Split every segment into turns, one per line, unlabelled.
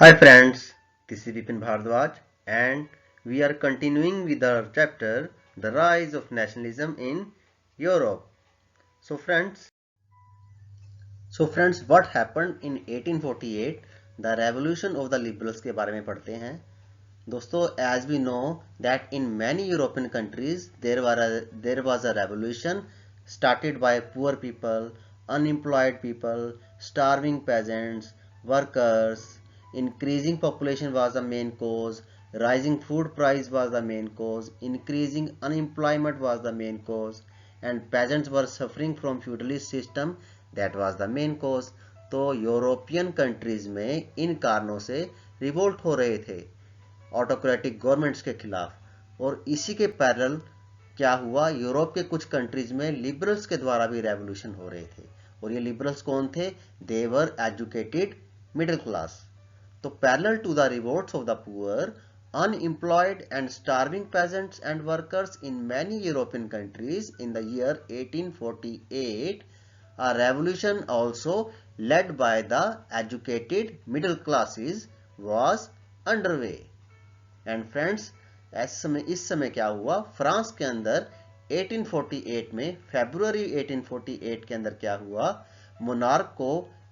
Hi friends, this is Vipin Bhardwaj and we are continuing with our chapter The Rise of Nationalism in Europe. So friends, what happened in 1848? The Revolution of the Liberals के बारे में पढ़ते हैं. दोस्तों, as we know that in many European countries there was a revolution started by poor people, unemployed people, starving peasants, workers. Increasing population was the main cause, rising food price was the main cause, increasing unemployment was the main cause, and peasants were suffering from feudalist system, that was the main cause. तो European countries में इन कारणों से revolt हो रहे थे autocratic governments के खिलाफ, और इसी के पैरेलल क्या हुआ, यूरोप के कुछ कंट्रीज में लिबरल्स के द्वारा भी रेवोल्यूशन हो रहे थे. और ये लिबरल्स कौन थे? They were educated middle class. तो parallel to the revolts of the poor, unemployed and starving peasants and workers in many European countries in the year 1848, a revolution also led by the educated middle classes was underway. And friends, इस समय क्या हुआ, France के अंदर 1848 में, फरवरी 1848 के अंदर क्या हुआ, मोनार्क को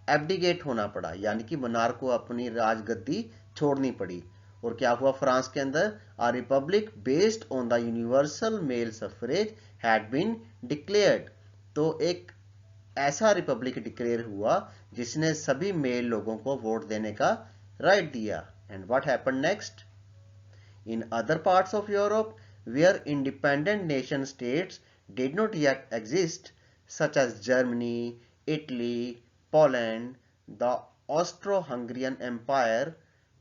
एब्डिकेट होना पड़ा, यानी कि मोनार्क को अपनी राजगद्दी छोड़नी पड़ी. और क्या हुआ फ्रांस के अंदर, a republic based on the universal male suffrage had been declared. तो एक ऐसा रिपब्लिक डिक्लेयर हुआ जिसने सभी मेल लोगों को वोट देने का राइट दिया. And what happened next? In other parts of Europe, where independent nation states did not yet exist, such as Germany, Italy, Poland, the Austro-Hungarian Empire,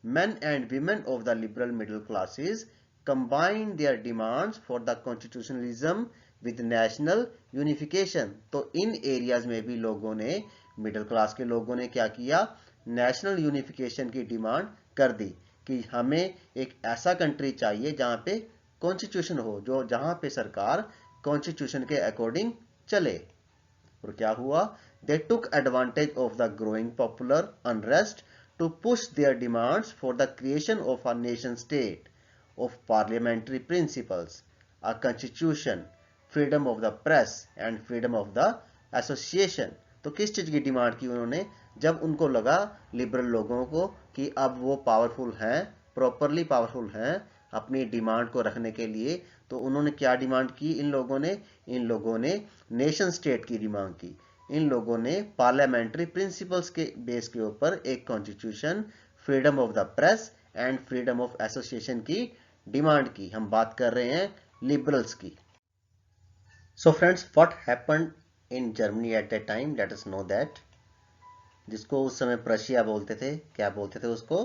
men and women of the liberal middle classes combined their demands for the constitutionalism with national unification. तो इन areas में भी लोगों ने, middle class के लोगों ने क्या किया, नेशनल यूनिफिकेशन की डिमांड कर दी कि हमें एक ऐसा कंट्री चाहिए जहां पे कॉन्स्टिट्यूशन हो, जो जहां पे सरकार कॉन्स्टिट्यूशन के अकॉर्डिंग चले. और क्या हुआ, they took advantage of the growing popular unrest to push their demands for the creation of a nation state of parliamentary principles, a constitution, freedom of the press and freedom of the association. तो किस चीज की demand की उन्होंने? जब उनको लगा liberal लोगों को कि अब वो पावरफुल हैं, प्रॉपरली पावरफुल हैं अपनी डिमांड को रखने के लिए, तो उन्होंने क्या डिमांड की? इन लोगों ने नेशन स्टेट की डिमांड की. इन लोगों ने पार्लियामेंट्री प्रिंसिपल्स के बेस के ऊपर एक constitution, freedom of the press and freedom of association की डिमांड की. हम बात कर रहे हैं लिबरल्स की. So friends, what happened in Germany at that time? Let us know that. जिसको उस समय प्रशिया बोलते थे, क्या बोलते थे उसको?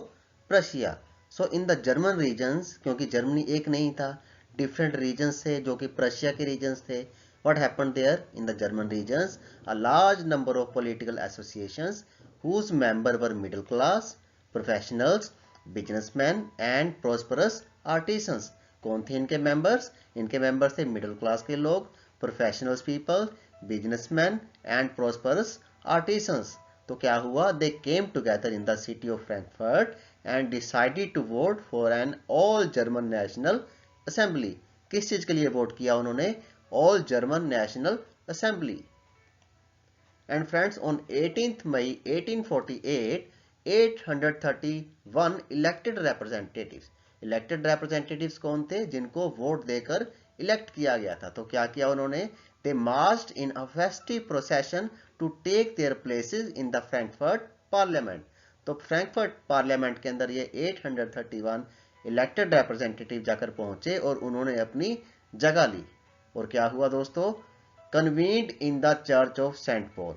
प्रशिया. सो इन द जर्मन रीजन्स, क्योंकि जर्मनी एक नहीं था, डिफरेंट रीजन्स थे जो कि प्रशिया के रीजन्स थे. What happened there in the German regions? A large number of political associations whose member were middle class, professionals, businessmen and prosperous artisans. कौन थे इनके मेंबर्स? इनके मेंबर्स थे मिडिल क्लास के लोग, professionals people, businessman and prosperous artisans. तो क्या हुआ, they came together in the city of Frankfurt and decided to vote for an all German National Assembly. किस चीज के लिए वोट किया उन्होंने? All German National Assembly. And friends, on 18th May 1848, 831 elected representatives. Elected representatives कौन थे? जिनको vote देकर इलेक्ट किया गया था. तो क्या किया उन्होंने? They marched in a festive procession to take their places in the Frankfurt Parliament. तो फ्रैंकफर्ट पार्लियामेंट के अंदर ये 831 इलेक्टेड रिप्रेजेंटेटिव जाकर पहुंचे और उन्होंने अपनी जगह ली. और क्या हुआ दोस्तों? Convened in the church of Saint Paul.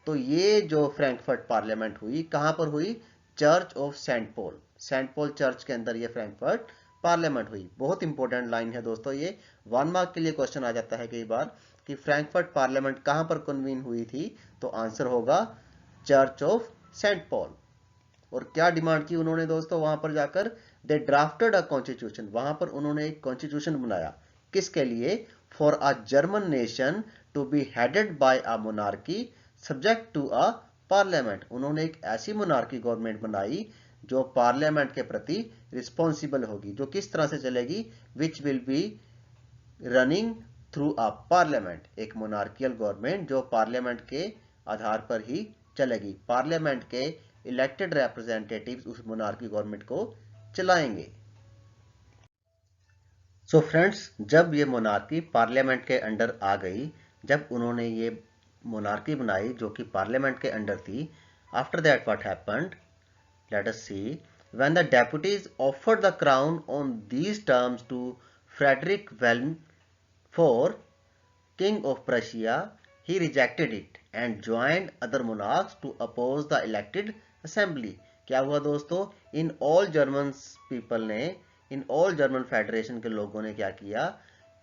तो ये जो फ्रैंकफर्ट पार्लियामेंट हुई, कहां पर हुई? Church of Saint Paul. Saint Paul church के अंदर ये फ्रैंकफर्ट पार्लियामेंट हुई. बहुत इंपॉर्टेंट लाइन है दोस्तों ये. 1 मार्क के लिए क्वेश्चन आ जाता है कई बार कि फ्रैंकफर्ट पार्लियामेंट कहां पर कन्वीन हुई थी, तो आंसर होगा चर्च ऑफ सेंट पॉल. और क्या डिमांड की उन्होंने दोस्तों वहां पर जाकर? They drafted a constitution. वहां पर उन्होंने एक कॉन्स्टिट्यूशन बनाया. किसके लिए? For a German nation to be headed by a monarchy subject to a parliament. उन्होंने एक ऐसी मोनार्की गवर्नमेंट बनाई जो पार्लियामेंट के प्रति रिस्पॉन्सिबल होगी, जो किस तरह से चलेगी, which will be running through a parliament, एक मोनार्कियल गवर्नमेंट जो पार्लियामेंट के आधार पर ही चलेगी। पार्लियामेंट के इलेक्टेड रिप्रेजेंटेटिव्स उस मोनार्की गवर्नमेंट को चलाएंगे। सो फ्रेंड्स, जब ये मोनार्की पार्लियामेंट के अंडर आ गई, जब उन्होंने ये मोनार्की बनाई जो कि पार्लियामेंट के अंडर थी, after that what happened, let us see. When the deputies offered the crown on these terms to Frederick Wilhelm IV, King of Prussia, he rejected it and joined other monarchs to oppose the elected assembly. क्या हुआ दोस्तों, in all German people ने, in all German federation के लोगों ने क्या किया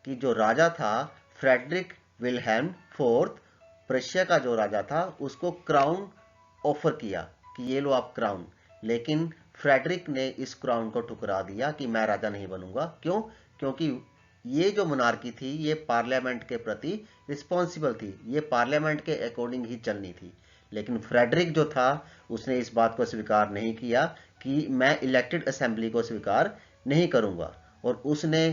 कि जो राजा था फ्रेडरिक विल्हेल्म फोर्थ, प्रशिया का जो राजा था, उसको क्राउन ऑफर किया कि ये लो आप क्राउन। लेकिन फ्रेडरिक ने इस क्राउन को ठुकरा दिया कि मैं राजा नहीं बनूंगा। क्यों? क्योंकि ये जो मोनार्की थी ये पार्लियामेंट के प्रति रिस्पॉन्सिबल थी, ये पार्लियामेंट के अकॉर्डिंग ही चलनी थी। लेकिन फ्रेडरिक जो था उसने इस बात को स्वीकार नहीं किया कि मैं इलेक्टेड असेंबली को स्वीकार नहीं करूंगा, और उसने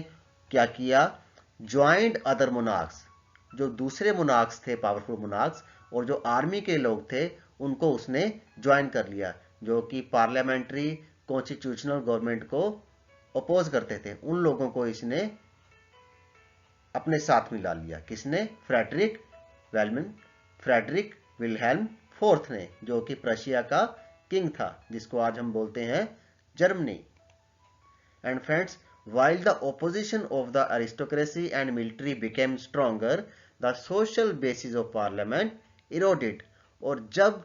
क्या किया, ज्वाइंट अदर मोनार्क्स, जो दूसरे मोनार्क्स थे, पावरफुल मोनार्क्स, और जो आर्मी के लोग थे, उनको उसने ज्वाइन कर लिया, जो कि पार्लियामेंट्री कॉन्स्टिट्यूशनल गवर्नमेंट को अपोज करते थे। उन लोगों को इसने अपने साथ मिला लिया। किसने? फ्रेडरिक विल्हेल्म फोर्थ ने, जो कि प्रशिया का किंग था, जिसको आज हम बोलते हैं Germany. And friends, while the opposition of the aristocracy and military became stronger, the social basis of parliament eroded. और जब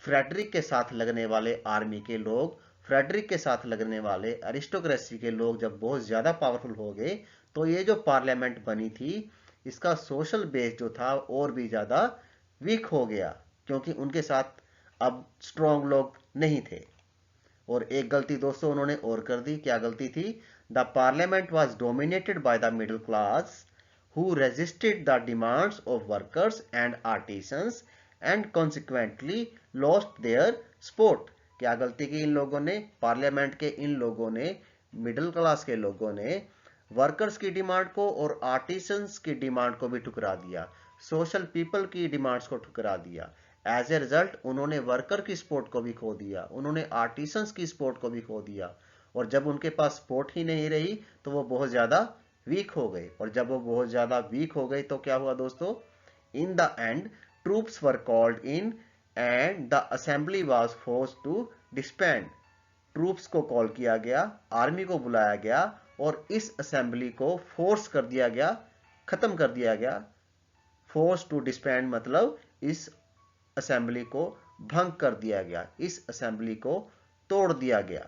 फ्रेडरिक के साथ लगने वाले आर्मी के लोग, फ्रेडरिक के साथ लगने वाले अरिस्टोक्रेसी के लोग जब बहुत ज्यादा पावरफुल हो गए, तो ये जो पार्लियामेंट बनी थी इसका सोशल बेस जो था और भी ज्यादा वीक हो गया, क्योंकि उनके साथ अब स्ट्रॉन्ग लोग नहीं थे। और एक गलती दोस्तों उन्होंने और कर दी। क्या गलती थी? The parliament was dominated by the middle class who resisted the demands of workers and artisans and consequently lost their support. क्या गलती की इन लोगों ने? पार्लियामेंट के इन लोगों ने, मिडिल क्लास के लोगों ने वर्कर्स की डिमांड को और आर्टिसंस की डिमांड को भी ठुकरा दिया, सोशल पीपल की डिमांड्स को ठुकरा दिया। एज ए रिजल्ट उन्होंने वर्कर की सपोर्ट को भी खो दिया, उन्होंने आर्टिसंस की सपोर्ट को भी खो दिया, और जब उनके पास सपोर्ट ही नहीं रही तो वो बहुत ज्यादा वीक हो गए। और जब वो बहुत ज्यादा वीक हो गई तो क्या हुआ दोस्तों? In the end troops were called in and the assembly was forced to disband. Troops को कॉल किया गया, आर्मी को बुलाया गया, और इस असेंबली को फोर्स कर दिया गया, खत्म कर दिया गया। फोर्स टू डिस्बैंड मतलब इस असेंबली को भंग कर दिया गया, इस असेंबली को तोड़ दिया गया।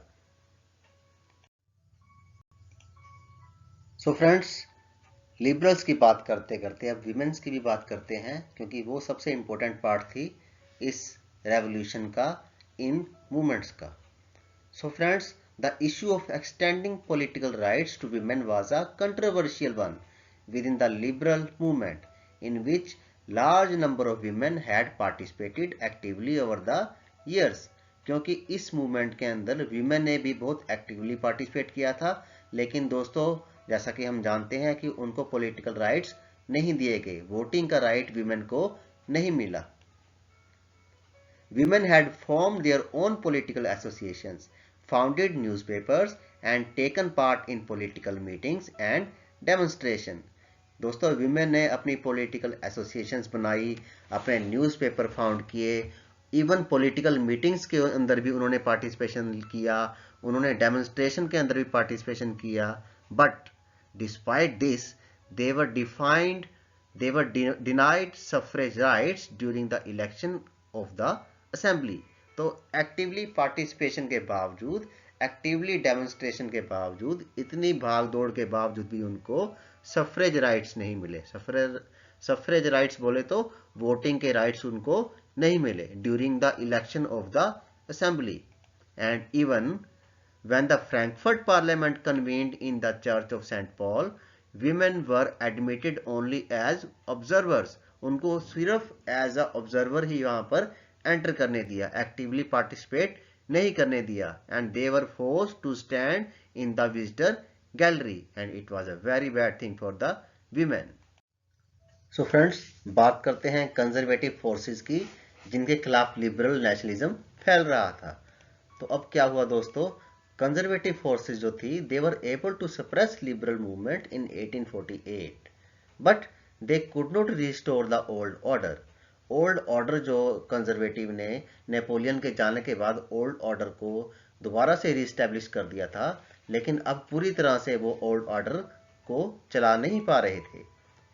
सो फ्रेंड्स, लिबरल्स की बात करते करते अब विमेन्स की भी बात करते हैं, क्योंकि वो सबसे इंपॉर्टेंट पार्ट थी इस रेवोल्यूशन का, इन मूवमेंट्स का। So friends, the issue of extending political rights to women was a controversial one within the liberal movement, in which large number of women had participated actively over the years. क्योंकि इस movement के अंदर women ने भी बहुत actively participate किया था, लेकिन दोस्तों जैसा कि हम जानते हैं कि उनको पॉलिटिकल राइट्स नहीं दिए गए, वोटिंग का राइट वीमेन को नहीं मिला। Women had formed their own political associations, founded newspapers, and taken part in political meetings and demonstration. दोस्तों विमेन ने अपनी पॉलिटिकल एसोसिएशंस बनाई, अपने न्यूज़पेपर फाउंड किए, इवन पॉलिटिकल मीटिंग्स के अंदर भी उन्होंने पार्टिसिपेशन किया, उन्होंने डेमोन्स्ट्रेशन के अंदर भी पार्टिसिपेशन किया। But despite this they were denied suffrage rights during the election of the assembly. तो एक्टिवली पार्टिसिपेशन के बावजूद, एक्टिवली डेमोन्स्ट्रेशन के बावजूद, इतनी भाग दौड़ के बावजूद भी उनको सफरेज राइट्स नहीं मिले। सफरेज राइट्स बोले तो वोटिंग के राइट्स उनको नहीं मिले during the election of the assembly. And even when the Frankfurt parliament convened in the church of Saint Paul, women were admitted only as observers. उनको सिर्फ एज अ ऑब्जर्वर ही वहां पर एंटर करने दिया, एक्टिवली पार्टिसिपेट नहीं करने दिया, and they were forced to stand in the visitor gallery, and it was a very bad thing for the women. So friends, बात करते हैं कंजर्वेटिव फोर्सेस की, जिनके खिलाफ लिबरल नेशनलिज्म फैल रहा था। तो अब क्या हुआ दोस्तों, कंजर्वेटिव फोर्सेस जो थी, they were able to suppress liberal movement in 1848, but they could not restore the old order. Old order जो कंजर्वेटिव ने नेपोलियन के जाने के बाद ओल्ड ऑर्डर को दोबारा से रिस्टेब्लिश कर दिया था, लेकिन अब पूरी तरह से वो ओल्ड ऑर्डर को चला नहीं पा रहे थे।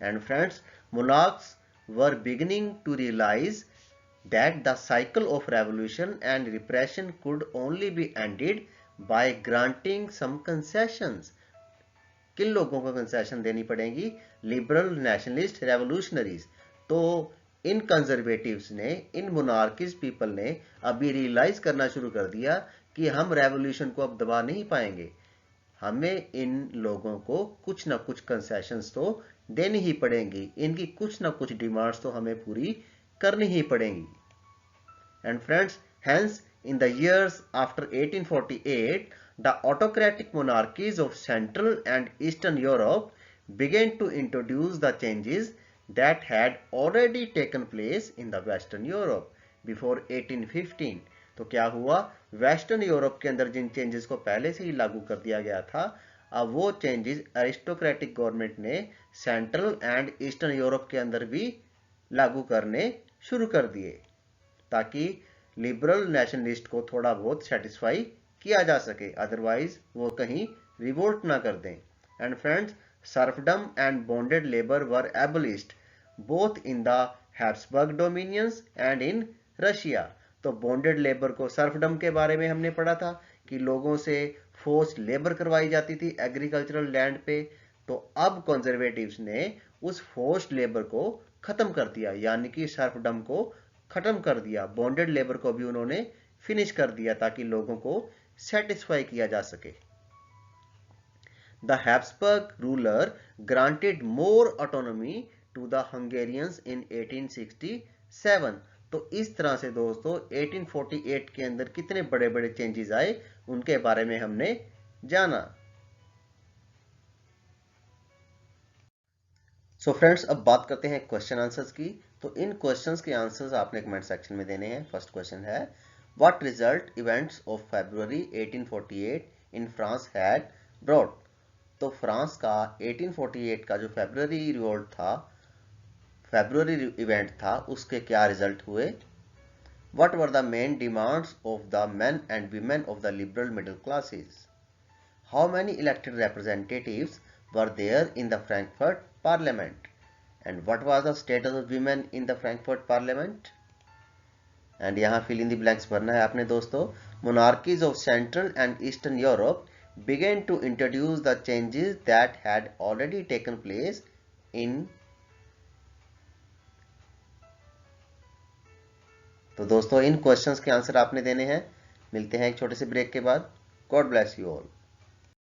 And friends, monarchs were beginning to realize that the cycle of revolution and repression could only be ended by granting some concessions. किन लोगों को कंसेशन देनी पड़ेगी? Liberal nationalist revolutionaries. तो इन कंजर्वेटिव्स ने, इन मोनार्किस्ट पीपल ने अभी रियलाइज करना शुरू कर दिया कि हम रेवोल्यूशन को अब दबा नहीं पाएंगे, हमें इन लोगों को कुछ ना कुछ कंसेशंस तो देनी ही पड़ेंगी, इनकी कुछ ना कुछ डिमांड्स तो हमें पूरी करनी ही पड़ेंगी। And friends, hence in the years after 1848, the autocratic monarchies of Central and Eastern Europe began to introduce the changes that had already taken place in the Western Europe before 1815. तो क्या हुआ, western Europe के अंदर जिन changes को पहले से ही लागू कर दिया गया था, अब वो चेंजेस एरिस्टोक्रेटिक गवर्नमेंट ने सेंट्रल एंड ईस्टर्न यूरोप के अंदर भी लागू करने शुरू कर दिए, ताकि लिबरल नेशनलिस्ट को थोड़ा बहुत सेटिस्फाई किया जा सके, अदरवाइज वो कहीं रिवोल्ट ना कर दें। And friends, serfdom and bonded labour were abolished both in the Habsburg dominions and in Russia. तो बॉन्डेड लेबर को, सर्फडम के बारे में हमने पढ़ा था कि लोगों से फोर्स्ड लेबर करवाई जाती थी एग्रीकल्चरल लैंड पे। तो अब कंजर्वेटिव्स ने उस फोर्स्ड लेबर को खत्म कर दिया, यानी कि सर्फडम को खत्म कर दिया, बॉन्डेड लेबर को भी उन्होंने फिनिश कर दिया, ताकि लोगों को सेटिस्फाई किया जा सके। The Habsburg ruler granted more autonomy to the Hungarians in 1867। तो इस तरह से दोस्तों 1848 के अंदर कितने बड़े बड़े चेंजेस आए, उनके बारे में हमने जाना। सो फ्रेंड्स, अब बात करते हैं क्वेश्चन आंसर्स की। तो इन क्वेश्चंस के आंसर्स आपने कमेंट सेक्शन में देने हैं। फर्स्ट क्वेश्चन है, what result events of February 1848 in France had brought. तो फ्रांस का 1848 का जो फरवरी रिवोल्ट था, फरवरी इवेंट था, उसके क्या रिजल्ट हुए। What were the main demands of the main and women of the liberal middle classes. How many elected representatives were there in the Frankfurt Parliament, and what was the status of women in the Frankfurt Parliament? And यहाँ fill in the blanks भरना है आपने दोस्तों। Monarchies of Central and Eastern Europe began to introduce the changes that had already taken place in। तो दोस्तों इन questions के answer आपने देने हैं। मिलते हैं एक छोटे से ब्रेक के बाद। God bless you all.